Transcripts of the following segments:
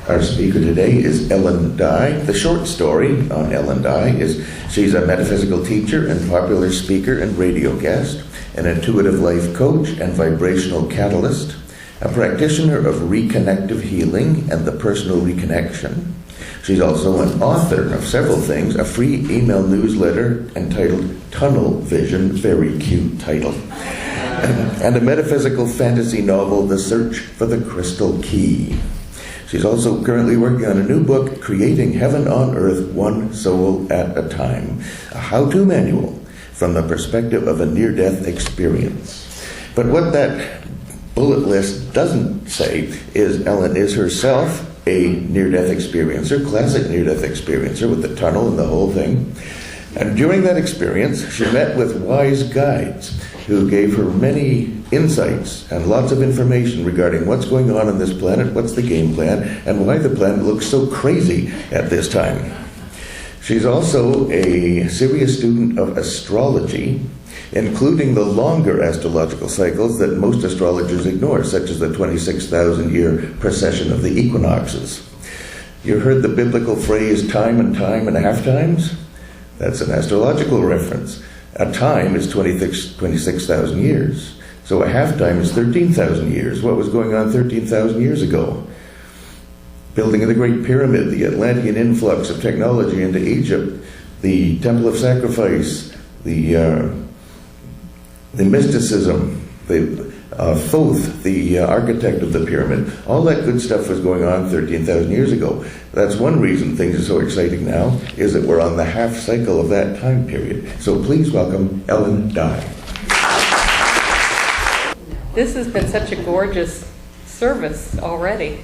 Our speaker today is Ellyn Dye. The short story on Ellyn Dye is she's a metaphysical teacher and popular speaker and radio guest, an intuitive life coach and vibrational catalyst, a practitioner of reconnective healing and the personal reconnection. She's also an author of several things, a free email newsletter entitled Tunnel Vision, very cute title, and a metaphysical fantasy novel, The Search for the Crystal Key. She's also currently working on a new book, Creating Heaven on Earth, One Soul at a Time, a how-to manual from the perspective of a near-death experience. But what that bullet list doesn't say is Ellyn is herself a near-death experiencer, classic near-death experiencer with the tunnel and the whole thing. And during that experience, she met with wise guides who gave her many insights and lots of information regarding what's going on this planet, what's the game plan, and why the planet looks so crazy at this time. She's also a serious student of astrology, including the longer astrological cycles that most astrologers ignore, such as the 26,000-year precession of the equinoxes. You heard the biblical phrase time and a half times? That's an astrological reference. A time is 26,000 years. So a half time is 13,000 years. What was going on 13,000 years ago? Building of the Great Pyramid, the Atlantean influx of technology into Egypt, the Temple of Sacrifice, the mysticism, Thoth, the architect of the pyramid. All that good stuff was going on 13,000 years ago. That's one reason things are so exciting now, is that we're on the half cycle of that time period. So please welcome Ellyn Dye. This has been such a gorgeous service already.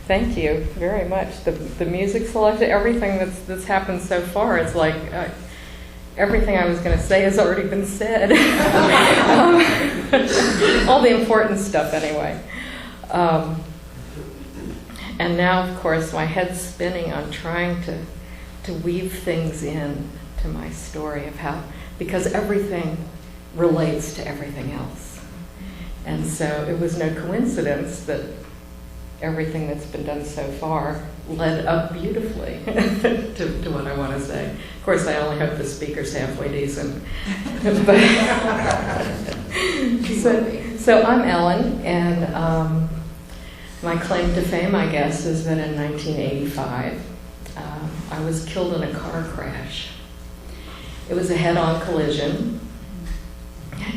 Thank you very much. The music selection, everything that's happened so far, it's like everything I was going to say has already been said. All the important stuff anyway. And now, of course, my head's spinning on trying to weave things in to my story of how, because everything relates to everything else. And so it was no coincidence that everything that's been done so far led up beautifully to what I want to say. Of course, I only hope the speaker's halfway decent. But so I'm Ellyn, and my claim to fame, I guess, is that in 1985, I was killed in a car crash. It was a head-on collision,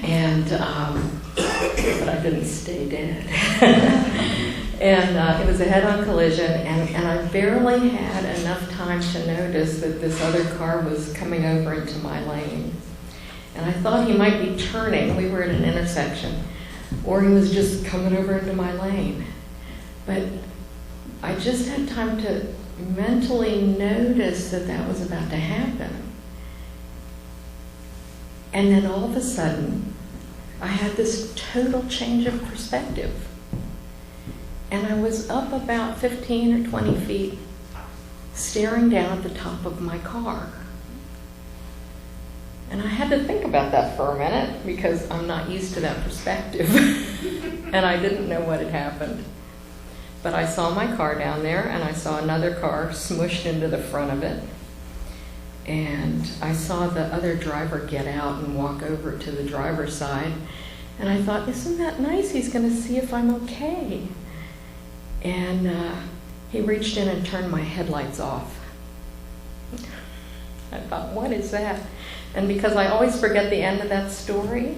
and but I didn't stay dead. And it was a head-on collision, and I barely had enough time to notice that this other car was coming over into my lane. And I thought he might be turning. We were at an intersection. Or he was just coming over into my lane. But I just had time to mentally notice that that was about to happen. And then all of a sudden, I had this total change of perspective. And I was up about 15 or 20 feet, staring down at the top of my car. And I had to think about that for a minute, because I'm not used to that perspective. And I didn't know what had happened. But I saw my car down there, and I saw another car smushed into the front of it. And I saw the other driver get out and walk over to the driver's side. And I thought, isn't that nice? He's going to see if I'm okay. And he reached in and turned my headlights off. I thought, what is that? And because I always forget the end of that story,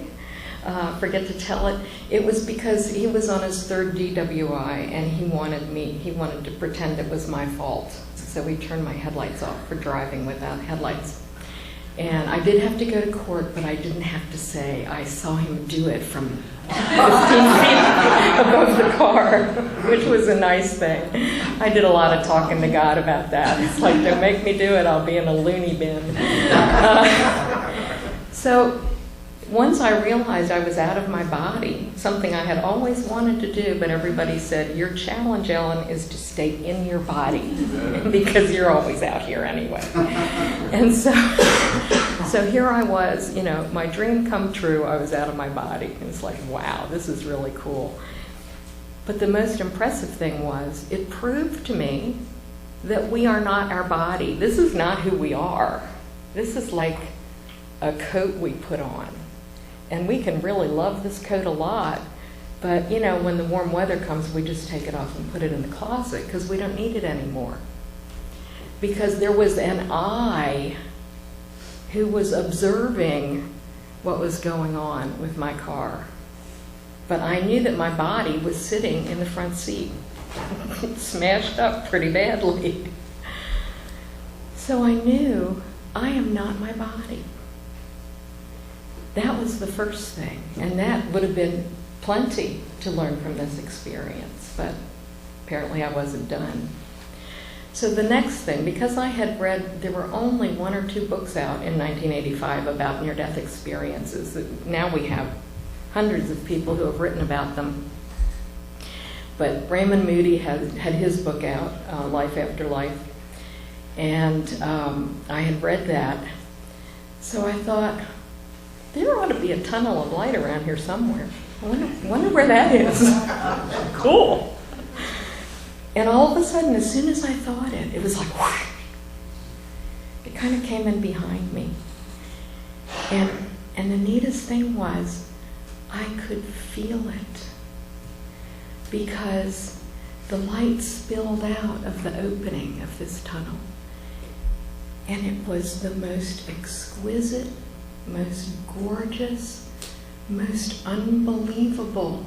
forget to tell it, it was because he was on his third DWI, and he wanted to pretend it was my fault. So he turned my headlights off for driving without headlights. And I did have to go to court, but I didn't have to say I saw him do it from 15 feet above the car, which was a nice thing. I did a lot of talking to God about that. It's like, don't make me do it, I'll be in a loony bin. So once I realized I was out of my body, something I had always wanted to do, but everybody said, your challenge, Ellyn, is to stay in your body, because you're always out here anyway. And so here I was, my dream come true, I was out of my body. And it's like, wow, this is really cool. But the most impressive thing was, it proved to me that we are not our body. This is not who we are. This is like a coat we put on. And we can really love this coat a lot, but you know, when the warm weather comes, we just take it off and put it in the closet because we don't need it anymore. Because there was an I who was observing what was going on with my car. But I knew that my body was sitting in the front seat, smashed up pretty badly. So I knew I am not my body. That was the first thing, and that would have been plenty to learn from this experience, but apparently I wasn't done. So the next thing, because I had read, there were only 1 or 2 books out in 1985 about near-death experiences. Now we have hundreds of people who have written about them. But Raymond Moody had his book out, Life After Life, and I had read that. So I thought, there ought to be a tunnel of light around here somewhere. I wonder where that is. Cool. And all of a sudden, as soon as I thought it, it was like, whoosh. It kind of came in behind me. And the neatest thing was, I could feel it. Because the light spilled out of the opening of this tunnel. And it was the most exquisite, most gorgeous, most unbelievable,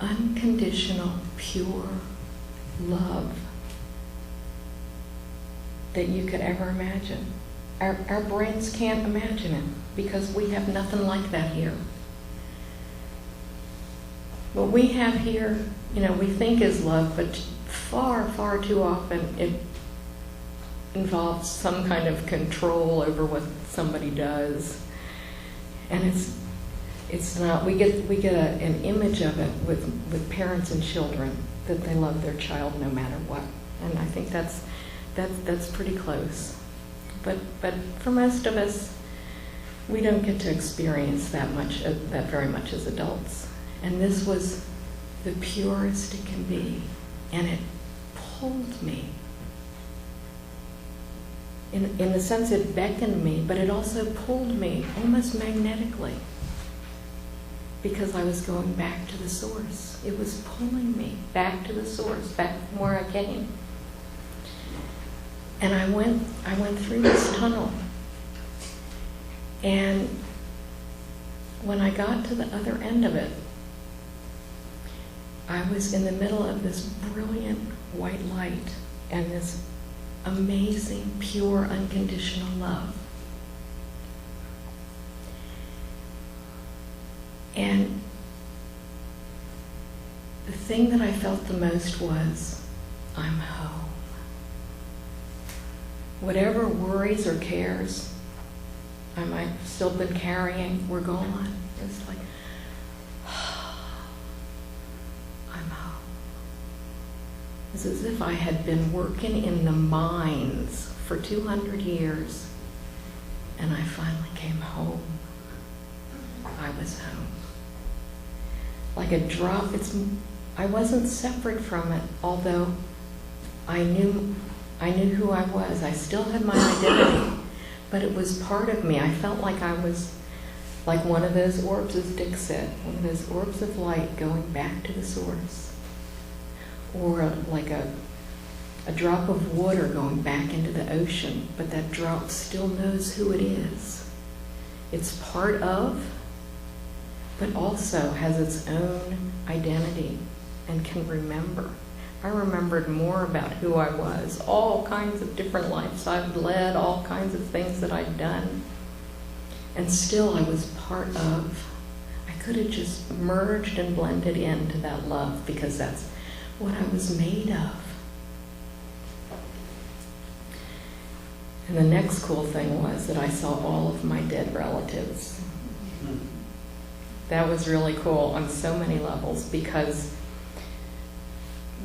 unconditional, pure love that you could ever imagine. Our brains can't imagine it because we have nothing like that here. What we have here, you know, we think is love, but far, far too often it involves some kind of control over what somebody does. And it's not, we get an image of it with parents and children, that they love their child no matter what. And I think that's pretty close. But for most of us, we don't get to experience that very much as adults. And this was the purest it can be. And it pulled me. In the sense it beckoned me, but it also pulled me almost magnetically. Because I was going back to the source. It was pulling me back to the source, back from where I came. And I went through this tunnel. And when I got to the other end of it, I was in the middle of this brilliant white light and this amazing, pure, unconditional love. And the thing that I felt the most was, I'm home. Whatever worries or cares I might have still been carrying were gone. It's like, I'm home. It's as if I had been working in the mines for 200 years and I finally came home. I was home. Like a drop, I wasn't separate from it, although I knew who I was. I still had my identity, but it was part of me. I felt like I was like one of those orbs, as Dick said, one of those orbs of light going back to the source. Or like a drop of water going back into the ocean, but that drop still knows who it is. It's part of, but also has its own identity and can remember. I remembered more about who I was, all kinds of different lives I've led, all kinds of things that I'd done. And still I was part of. I could have just merged and blended into that love because that's what I was made of. And the next cool thing was that I saw all of my dead relatives. That was really cool on so many levels because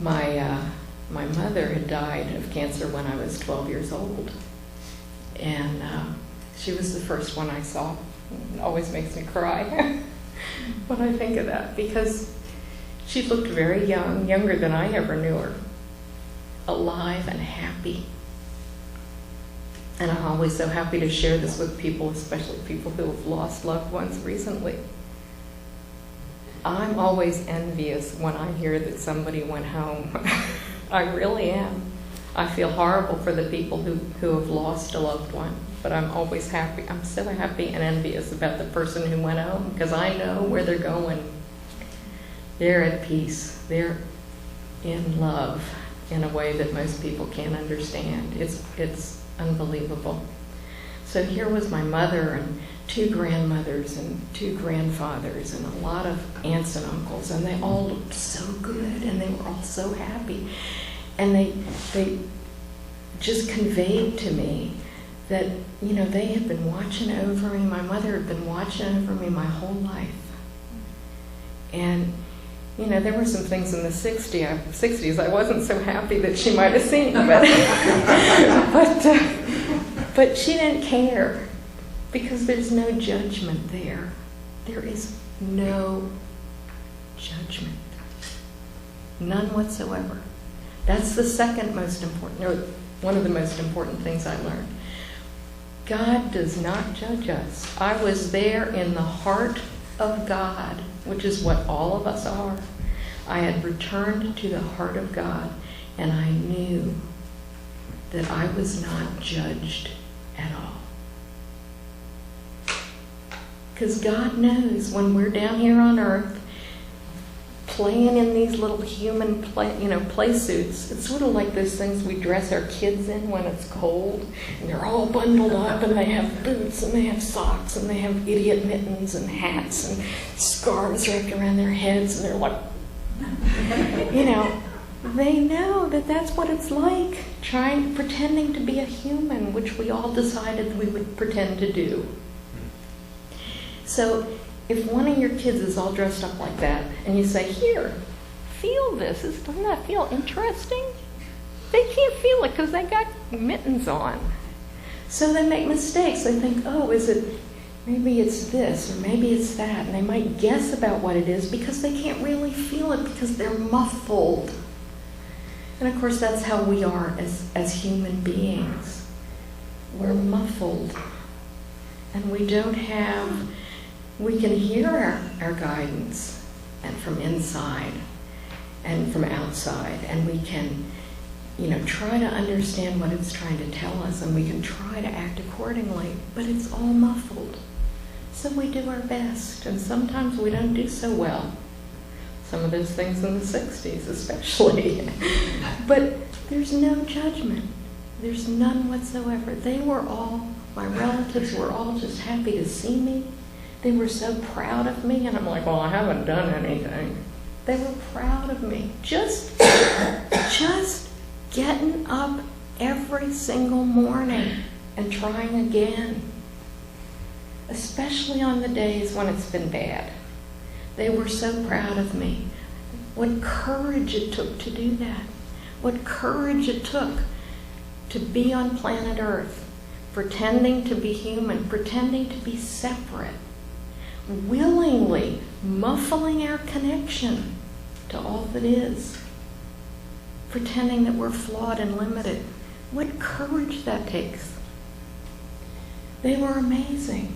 my mother had died of cancer when I was 12 years old. And she was the first one I saw. It always makes me cry when I think of that because She looked very young, younger than I ever knew her, alive and happy. And I'm always so happy to share this with people, especially people who have lost loved ones recently. I'm always envious when I hear that somebody went home. I really am. I feel horrible for the people who have lost a loved one, but I'm always happy. I'm so happy and envious about the person who went home, because I know where they're going. They're at peace. They're in love in a way that most people can't understand. It's unbelievable. So here was my mother and 2 grandmothers and 2 grandfathers and a lot of aunts and uncles, and they all looked so good and they were all so happy. And they just conveyed to me that, you know, they had been watching over me. My mother had been watching over me my whole life. And, you know, there were some things in the 60s I wasn't so happy that she might have seen, but she didn't care, because there's no judgment there. There is no judgment. None whatsoever. That's the second most important, or one of the most important things I learned. God does not judge us. I was there in the heart of God, which is what all of us are. I had returned to the heart of God, and I knew that I was not judged at all. Because God knows when we're down here on earth, playing in these little human play suits. It's sort of like those things we dress our kids in when it's cold, and they're all bundled up, and they have boots, and they have socks, and they have idiot mittens and hats and scarves wrapped around their heads, and they're like, you know, they know that that's what it's like, pretending to be a human, which we all decided we would pretend to do. So if one of your kids is all dressed up like that, and you say, here, feel this, doesn't that feel interesting? They can't feel it because they got mittens on. So they make mistakes. They think, oh, maybe it's this, or maybe it's that, and they might guess about what it is because they can't really feel it because they're muffled. And of course, that's how we are as human beings. We're muffled, and we can hear our guidance, and from inside and from outside, and we can, try to understand what it's trying to tell us, and we can try to act accordingly, but it's all muffled. So we do our best, and sometimes we don't do so well. Some of those things in the 60s especially. But there's no judgment. There's none whatsoever. My relatives were all just happy to see me. They were so proud of me, and I'm like, well, I haven't done anything. They were proud of me. Just getting up every single morning and trying again. Especially on the days when it's been bad. They were so proud of me. What courage it took to do that. What courage it took to be on planet Earth, pretending to be human, pretending to be separate, willingly muffling our connection to all that is, pretending that we're flawed and limited. What courage that takes. They were amazing.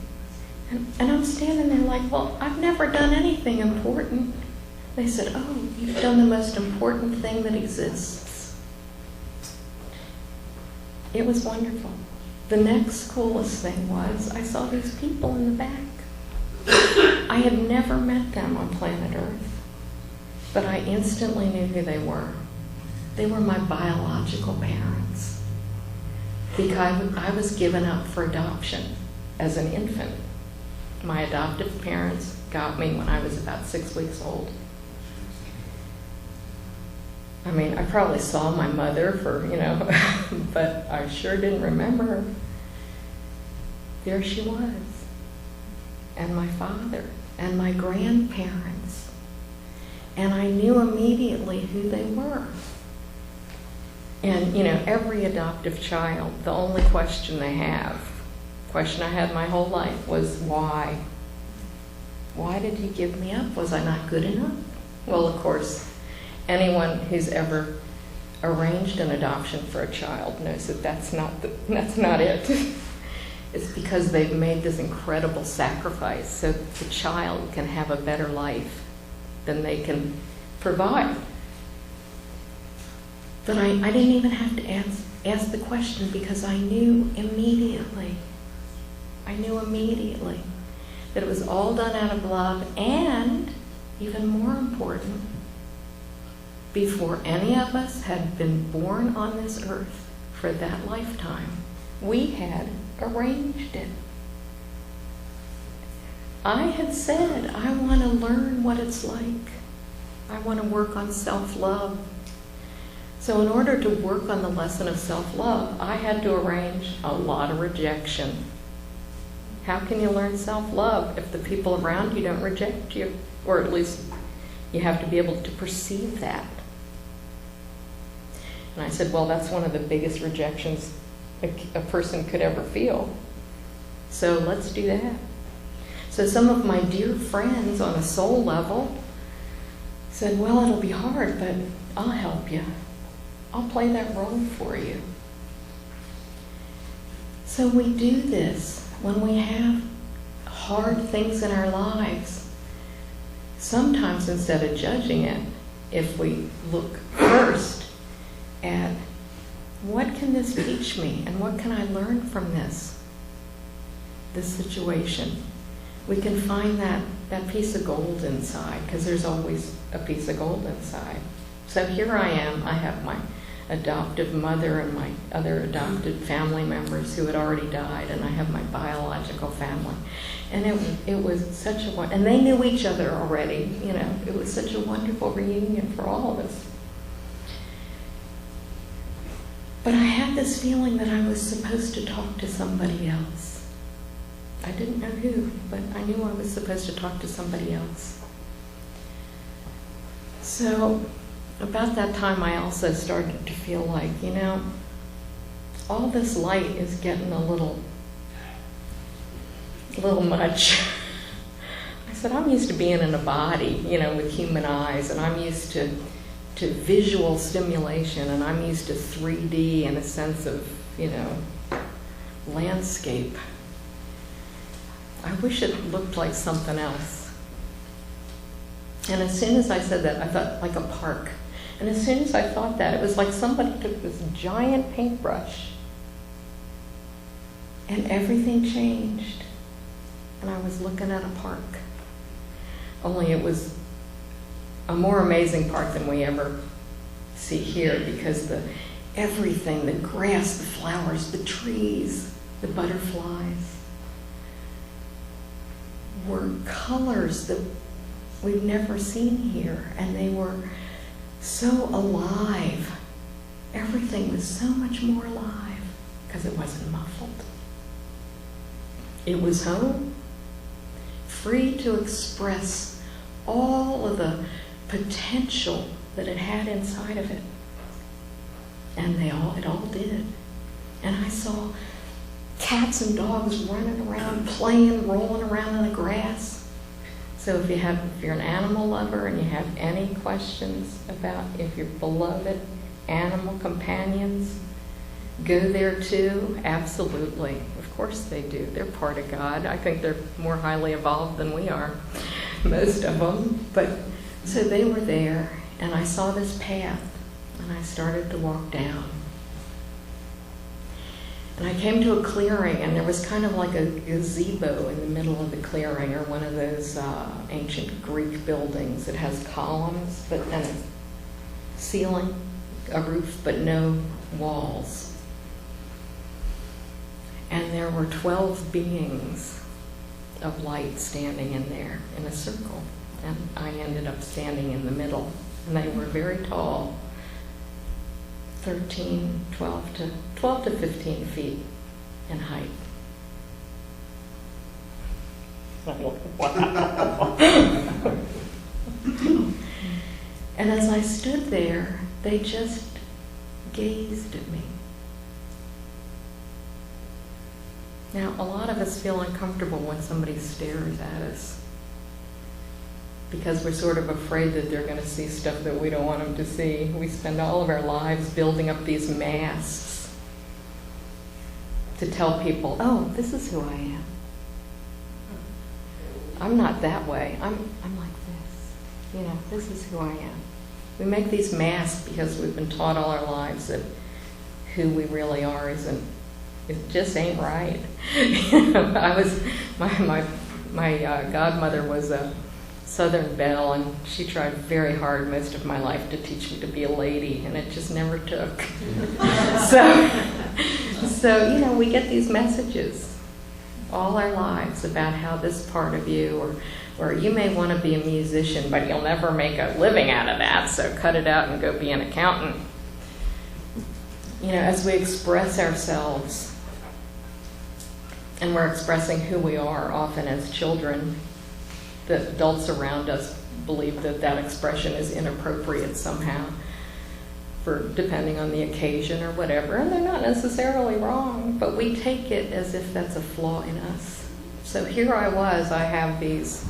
And I'm standing there like, well, I've never done anything important. They said, oh, you've done the most important thing that exists. It was wonderful. The next coolest thing was I saw these people in the back. I had never met them on planet Earth, but I instantly knew who they were. They were my biological parents, because I was given up for adoption as an infant. My adoptive parents got me when I was about 6 weeks old. I mean, I probably saw my mother but I sure didn't remember her. There she was. And my father, and my grandparents. And I knew immediately who they were. And, every adoptive child, the only question they have, question I had my whole life, was why? Why did you give me up? Was I not good enough? Well, of course, anyone who's ever arranged an adoption for a child knows that that's not it. It's because they've made this incredible sacrifice so that the child can have a better life than they can provide. But I didn't even have to ask the question, because I knew immediately. That it was all done out of love, and even more important, before any of us had been born on this earth for that lifetime, we had arranged it. I had said, I want to learn what it's like. I want to work on self-love. So in order to work on the lesson of self-love, I had to arrange a lot of rejection. How can you learn self-love if the people around you don't reject you? Or at least you have to be able to perceive that. And I said, well, that's one of the biggest rejections a person could ever feel. So let's do that. So some of my dear friends on a soul level said, well, it'll be hard, but I'll help you. I'll play that role for you. So we do this when we have hard things in our lives. Sometimes instead of judging it, if we look first at what can this teach me and what can I learn from this situation, we can find that piece of gold inside, because there's always a piece of gold inside. So here I am, I have my adoptive mother and my other adopted family members who had already died, and I have my biological family. And it was such a and they knew each other already, it was such a wonderful reunion for all of us. But I had this feeling that I was supposed to talk to somebody else. I didn't know who, but I knew I was supposed to talk to somebody else. So about that time, I also started to feel like, all this light is getting a little much. I said, I'm used to being in a body, with human eyes, and I'm used to visual stimulation, and I'm used to 3D and a sense of, landscape. I wish it looked like something else. And as soon as I said that, I thought like a park. And as soon as I thought that, it was like somebody took this giant paintbrush and everything changed. And I was looking at a park. Only it was a more amazing park than we ever see here, because everything, the grass, the flowers, the trees, the butterflies, were colors that we've never seen here, and they were so alive. Everything was so much more alive because it wasn't muffled. It was home, free to express all of the potential that it had inside of it. And it all did. And I saw cats and dogs running around, playing, rolling around in the grass. So if you're an animal lover and you have any questions about if your beloved animal companions go there too, absolutely. Of course they do. They're part of God. I think they're more highly evolved than we are, most of them. But so they were there, and I saw this path, and I started to walk down. And I came to a clearing, and there was kind of like a gazebo in the middle of the clearing, or one of those ancient Greek buildings that has columns and a ceiling, a roof, but no walls. And there were 12 beings of light standing in there in a circle. And I ended up standing in the middle. And they were very tall, 12 to 15 feet in height. Wow. And as I stood there, they just gazed at me. Now, a lot of us feel uncomfortable when somebody stares at us. because we're sort of afraid that they're going to see stuff that we don't want them to see. We spend all of our lives building up these masks to tell people, oh, this is who I am. I'm not that way. I'm like this. You know, this is who I am. We make these masks because we've been taught all our lives that who we really are isn't, it just ain't right. My godmother was a Southern belle, and she tried very hard most of my life to teach me to be a lady, and it just never took. So, you know, we get these messages all our lives about how this part of you, or you may want to be a musician, but you'll never make a living out of that, so cut it out and go be an accountant. You know, as we express ourselves, and we're expressing who we are often as children, the adults around us believe that that expression is inappropriate somehow, for depending on the occasion or whatever, and they're not necessarily wrong, but we take it as if that's a flaw in us. So here I was, I have these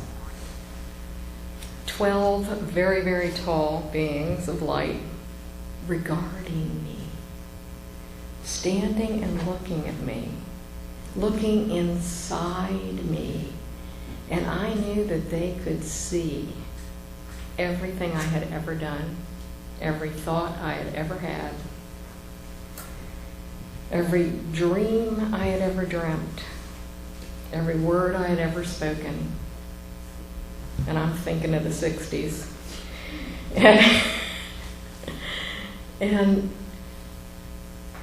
12 very, very tall beings of light regarding me, standing and looking at me, looking inside me, and I knew that they could see everything I had ever done, every thought I had ever had, every dream I had ever dreamt, every word I had ever spoken. And I'm thinking of the 60s. And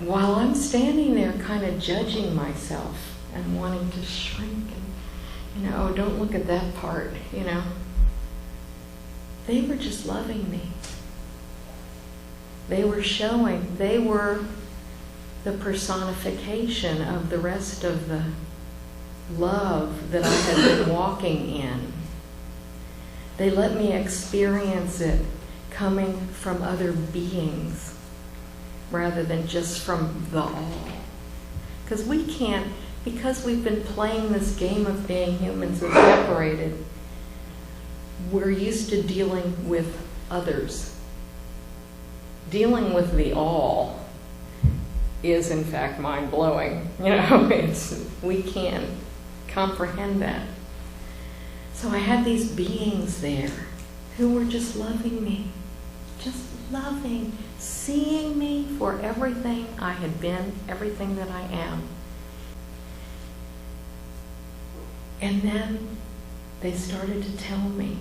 while I'm standing there kind of judging myself and wanting to shrink and, you know, oh, don't look at that part, you know, they were just loving me. They were showing, they were the personification of the rest of the love that I had been walking in. They let me experience it coming from other beings rather than just from the all. Because we can't, because we've been playing this game of being humans and separated, we're used to dealing with others. Dealing with the all is in fact mind-blowing. You know, we can't comprehend that. So I had these beings there who were just loving me, just loving, seeing me for everything I had been, everything that I am. And then they started to tell me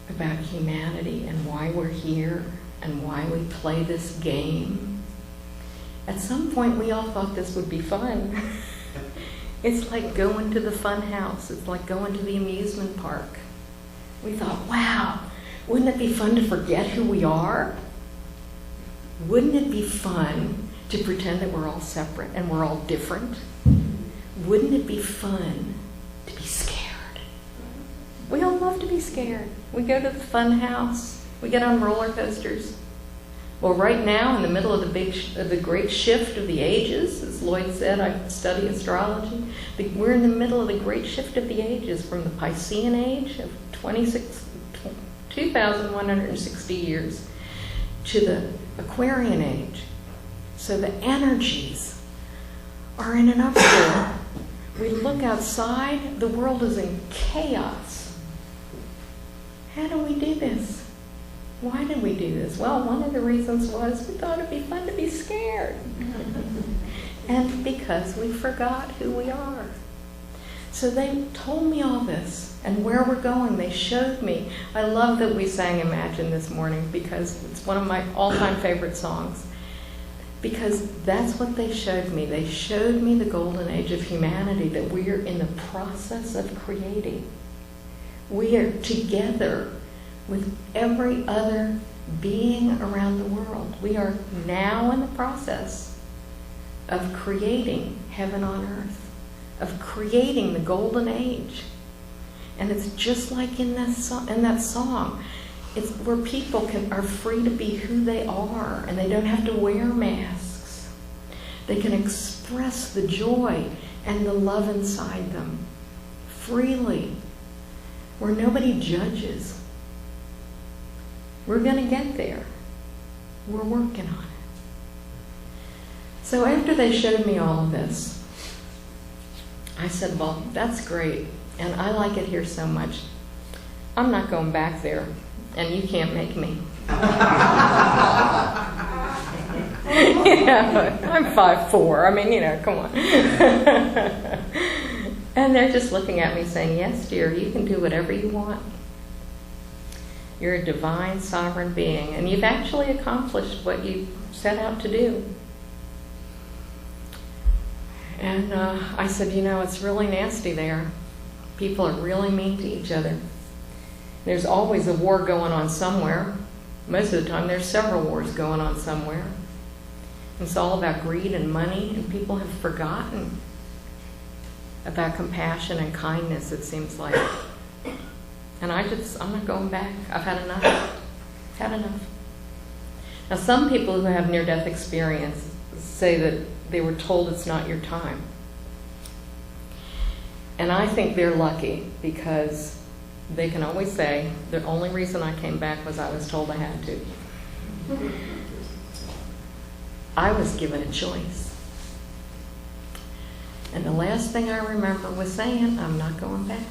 about humanity and why we're here and why we play this game. At some point we all thought this would be fun. It's like going to the fun house. It's like going to the amusement park. We thought, wow, wouldn't it be fun to forget who we are? Wouldn't it be fun to pretend that we're all separate and we're all different? Wouldn't it be fun to be scared? We all love to be scared. We go to the fun house. We get on roller coasters. Well, right now, in the middle of the great shift of the ages, as Lloyd said, I study astrology. We're in the middle of the great shift of the ages, from the Piscean age of 2,160 years to the Aquarian age. So the energies are in an uproar. We look outside, the world is in chaos. How do we do this? Why did we do this? Well, one of the reasons was we thought it'd be fun to be scared. And because we forgot who we are. So they told me all this and where we're going. They showed me. I love that we sang Imagine this morning because it's one of my all-time favorite songs. Because that's what they showed me. They showed me the golden age of humanity that we are in the process of creating. We are together with every other being around the world. We are now in the process of creating heaven on earth, of creating the golden age. And it's just like in that song. It's where people are free to be who they are, and they don't have to wear masks. They can express the joy and the love inside them freely, where nobody judges. We're going to get there. We're working on it. So after they showed me all of this, I said, well, that's great, and I like it here so much. I'm not going back there, and you can't make me. I'm 5'4". I mean, come on. And they're just looking at me saying, yes, dear, you can do whatever you want. You're a divine, sovereign being, and you've actually accomplished what you set out to do. And I said, it's really nasty there. People are really mean to each other. There's always a war going on somewhere. Most of the time, there's several wars going on somewhere. It's all about greed and money, and people have forgotten about compassion and kindness, it seems like. And I'm not going back. I've had enough. Had enough. Now, some people who have near-death experience say that they were told it's not your time. And I think they're lucky, because they can always say, the only reason I came back was I was told I had to. I was given a choice. And the last thing I remember was saying, I'm not going back.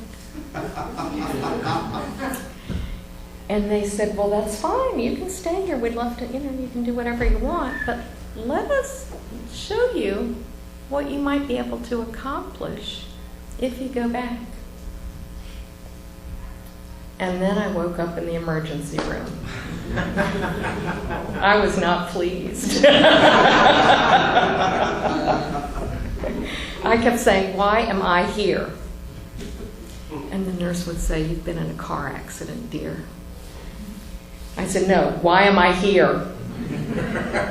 And they said, well, that's fine. You can stay here. We'd love to, you can do whatever you want. But let us show you what you might be able to accomplish if you go back. And then I woke up in the emergency room. I was not pleased. I kept saying, why am I here? And the nurse would say, you've been in a car accident, dear. I said, no, why am I here?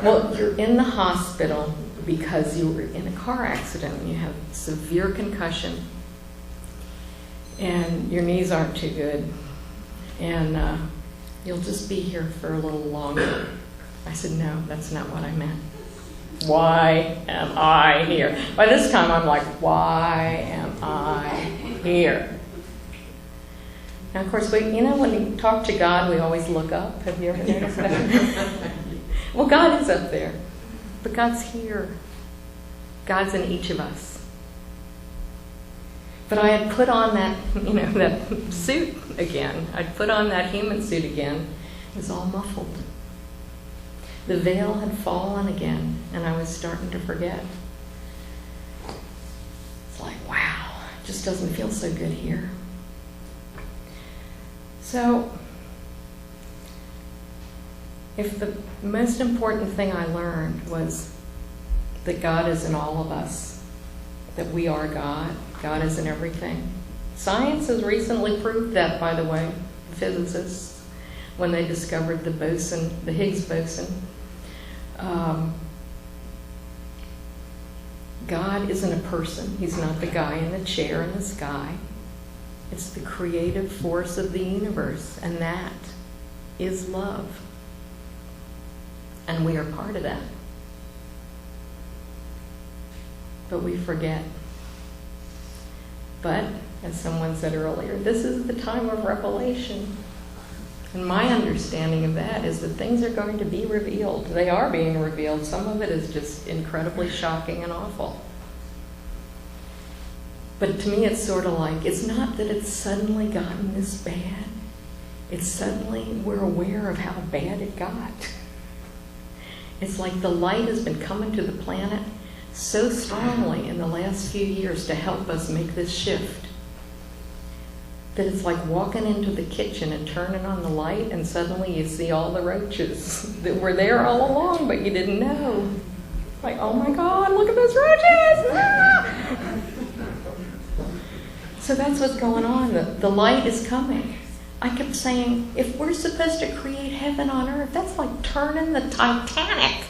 Well, you're in the hospital because you were in a car accident. You have severe concussion, and your knees aren't too good, and you'll just be here for a little longer. I said, no, that's not what I meant. Why am I here? By this time, I'm like, why am I here? Now, of course, when you talk to God, we always look up. Have you ever noticed that? Well, God is up there, but God's here. God's in each of us. But I had put on that, that suit again. I'd put on that human suit again. It was all muffled. The veil had fallen again, and I was starting to forget. It's like, wow, it just doesn't feel so good here. So, if the most important thing I learned was that God is in all of us, that we are God, God is in everything. Science has recently proved that, by the way, physicists, when they discovered the boson, the Higgs boson. God isn't a person. He's not the guy in the chair in the sky. It's the creative force of the universe, and that is love. And we are part of that. But we forget. But, as someone said earlier, this is the time of revelation. And my understanding of that is that things are going to be revealed. They are being revealed. Some of it is just incredibly shocking and awful. But to me, it's sort of like, it's not that it's suddenly gotten this bad. It's suddenly we're aware of how bad it got. It's like the light has been coming to the planet so strongly in the last few years to help us make this shift, that it's like walking into the kitchen and turning on the light, and suddenly you see all the roaches that were there all along, but you didn't know. Like, oh my God, look at those roaches! Ah! So that's what's going on. The light is coming. I kept saying, if we're supposed to create heaven on earth, that's like turning the Titanic.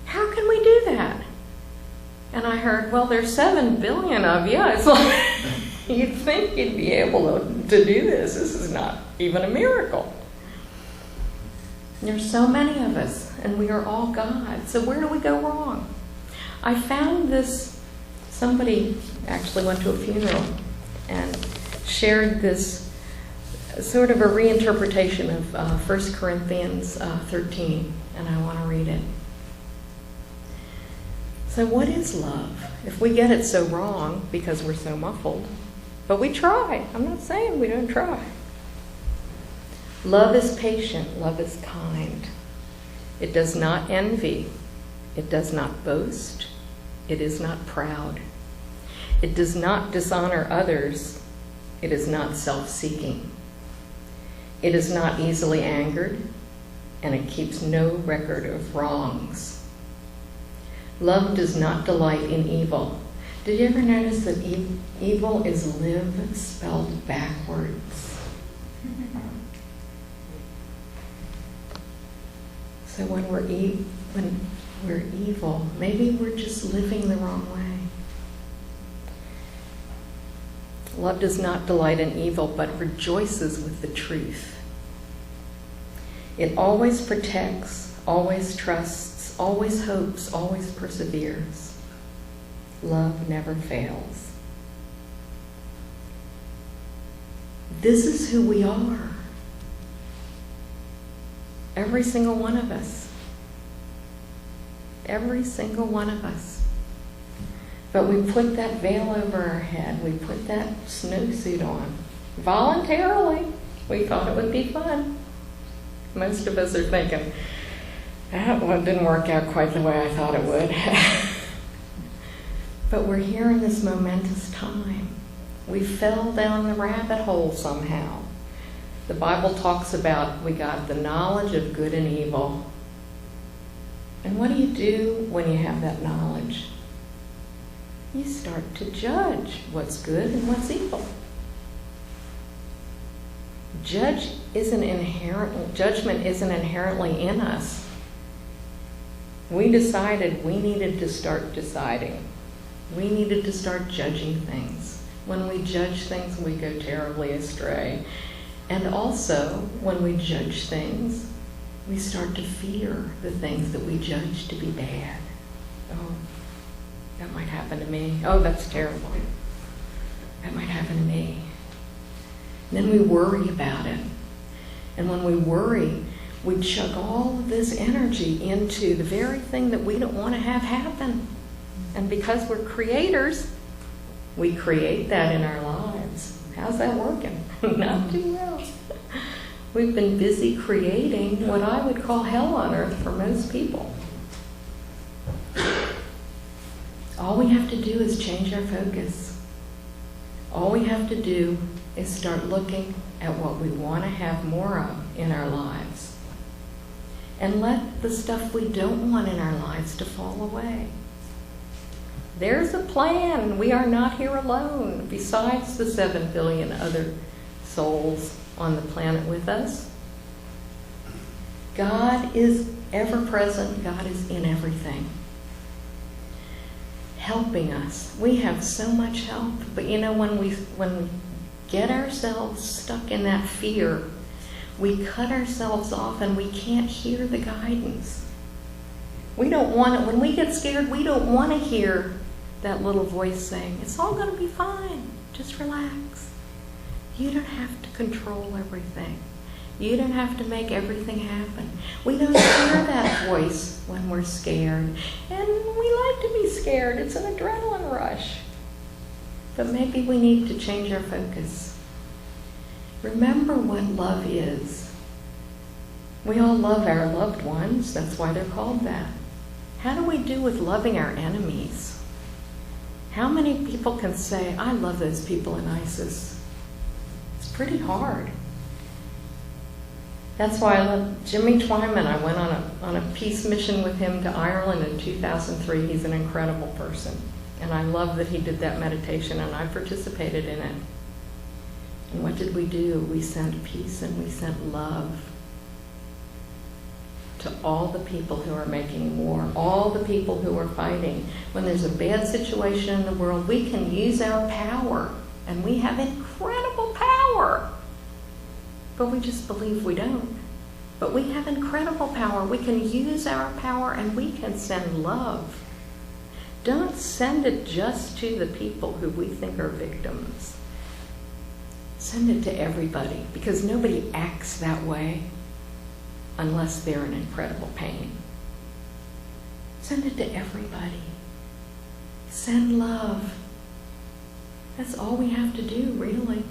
How can we do that? And I heard, well, there's 7 billion of you. It's like, you'd think you'd be able to do this. This is not even a miracle. There's so many of us, and we are all God. So where do we go wrong? I found this, somebody actually went to a funeral and shared this sort of a reinterpretation of 1 Corinthians 13, and I want to read it. So what is love? If we get it so wrong because we're so muffled, but we try. I'm not saying we don't try. Love is patient. Love is kind. It does not envy. It does not boast. It is not proud. It does not dishonor others. It is not self-seeking. It is not easily angered, and it keeps no record of wrongs. Love does not delight in evil. Did you ever notice that evil is live spelled backwards? So when we're evil, maybe we're just living the wrong way. Love does not delight in evil, but rejoices with the truth. It always protects, always trusts, always hopes, always perseveres. Love never fails. This is who we are. Every single one of us. Every single one of us. But we put that veil over our head. We put that snowsuit on. Voluntarily. We thought it would be fun. Most of us are thinking, that one didn't work out quite the way I thought it would. But we're here in this momentous time. We fell down the rabbit hole somehow. The Bible talks about we got the knowledge of good and evil. And what do you do when you have that knowledge? You start to judge what's good and what's evil. Judgment isn't inherently in us. We decided we needed to start deciding. We needed to start judging things. When we judge things, we go terribly astray. And also, when we judge things, we start to fear the things that we judge to be bad. Oh, that might happen to me. Oh, that's terrible. That might happen to me. And then we worry about it. And when we worry, we chuck all of this energy into the very thing that we don't want to have happen. And because we're creators, we create that in our lives. How's that working? Not too well. We've been busy creating what I would call hell on earth for most people. All we have to do is change our focus. All we have to do is start looking at what we want to have more of in our lives. And let the stuff we don't want in our lives to fall away. There's a plan. We are not here alone. Besides the 7 billion other souls on the planet with us, God is ever present. God is in everything, helping us. We have so much help, but you know, when we get ourselves stuck in that fear, we cut ourselves off and we can't hear the guidance. We don't want it. When we get scared, we don't want to hear that little voice saying, it's all going to be fine. Just relax. You don't have to control everything. You don't have to make everything happen. We don't hear that voice when we're scared. And we like to be scared. It's an adrenaline rush. But maybe we need to change our focus. Remember what love is. We all love our loved ones. That's why they're called that. How do we do with loving our enemies? How many people can say, I love those people in ISIS? It's pretty hard. That's why I love Jimmy Twyman. I went on a peace mission with him to Ireland in 2003. He's an incredible person. And I love that he did that meditation, and I participated in it. And what did we do? We sent peace and we sent love to all the people who are making war, all the people who are fighting. When there's a bad situation in the world, we can use our power, and we have incredible power. But we just believe we don't. But we have incredible power. We can use our power and we can send love. Don't send it just to the people who we think are victims. Send it to everybody, because nobody acts that way unless they're in incredible pain. Send it to everybody. Send love. That's all we have to do, really,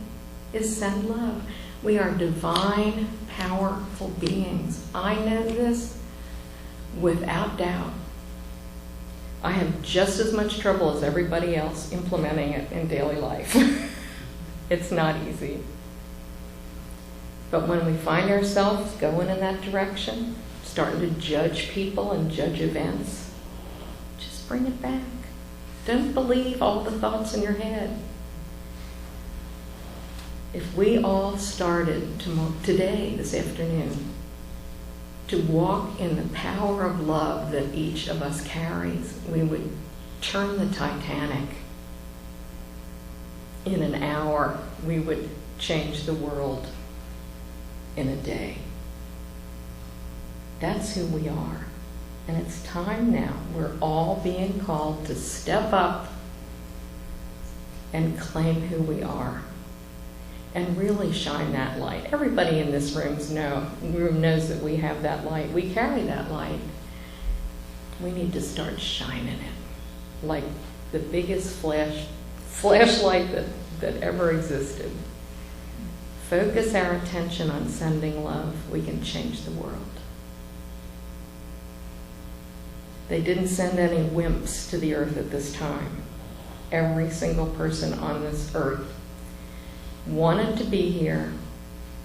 is send love. We are divine, powerful beings. I know this without doubt. I have just as much trouble as everybody else implementing it in daily life. It's not easy. But when we find ourselves going in that direction, starting to judge people and judge events, just bring it back. Don't believe all the thoughts in your head. If we all started today, this afternoon, to walk in the power of love that each of us carries, we would turn the Titanic. In an hour, we would change the world in a day. That's who we are. And it's time now. We're all being called to step up and claim who we are and really shine that light. Everybody in this room knows that we have that light. We carry that light. We need to start shining it like the biggest flashlight that ever existed. Focus our attention on sending love. We can change the world. They didn't send any wimps to the earth at this time. Every single person on this earth wanted to be here,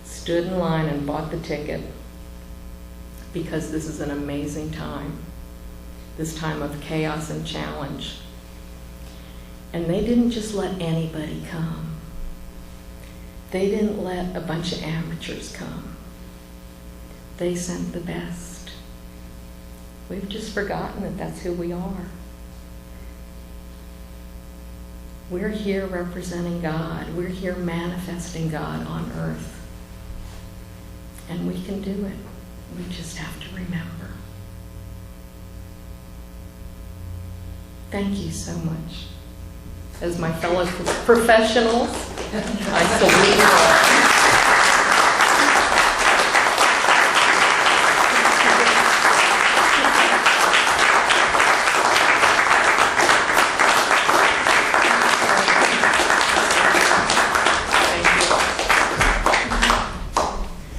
stood in line and bought the ticket, because this is an amazing time, this time of chaos and challenge. And they didn't just let anybody come. They didn't let a bunch of amateurs come. They sent the best. We've just forgotten that that's who we are. We're here representing God. We're here manifesting God on earth. And we can do it. We just have to remember. Thank you so much. As my fellow professionals, I salute you all.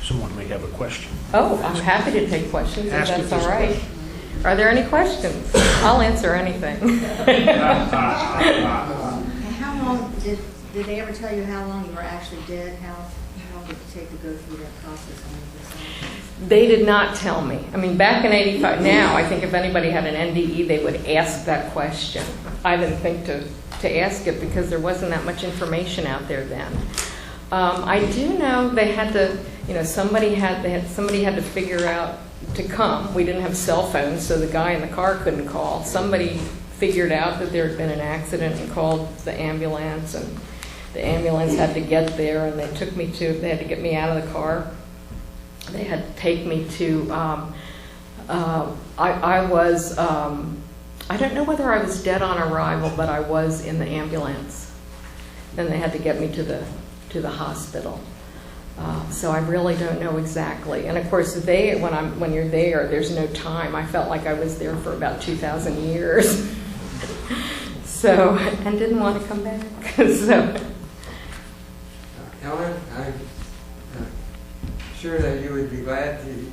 Someone may have a question. Oh, I'm happy to take questions if Ask that's if all there's right. questions. Are there any questions? I'll answer anything. And how long did they ever tell you how long you were actually dead? How long did it take to go through that process on the side? They did not tell me. I mean, back in '85, now I think if anybody had an NDE, they would ask that question. I didn't think to ask it because there wasn't that much information out there then. I do know they had to, somebody had to figure out to come. We didn't have cell phones, so the guy in the car couldn't call. Somebody figured out that there had been an accident and called the ambulance, and the ambulance had to get there, and they had to get me out of the car. They had to take me to, I don't know whether I was dead on arrival, but I was in the ambulance. Then they had to get me to the hospital. So I really don't know exactly. And of course, when you're there, there's no time. I felt like I was there for about 2,000 years. So, and didn't want to come back. So. Ellyn, I'm sure that you would be glad to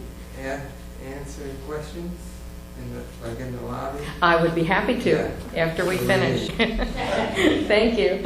answer questions in the lobby. I would be happy to after we finish. Thank you.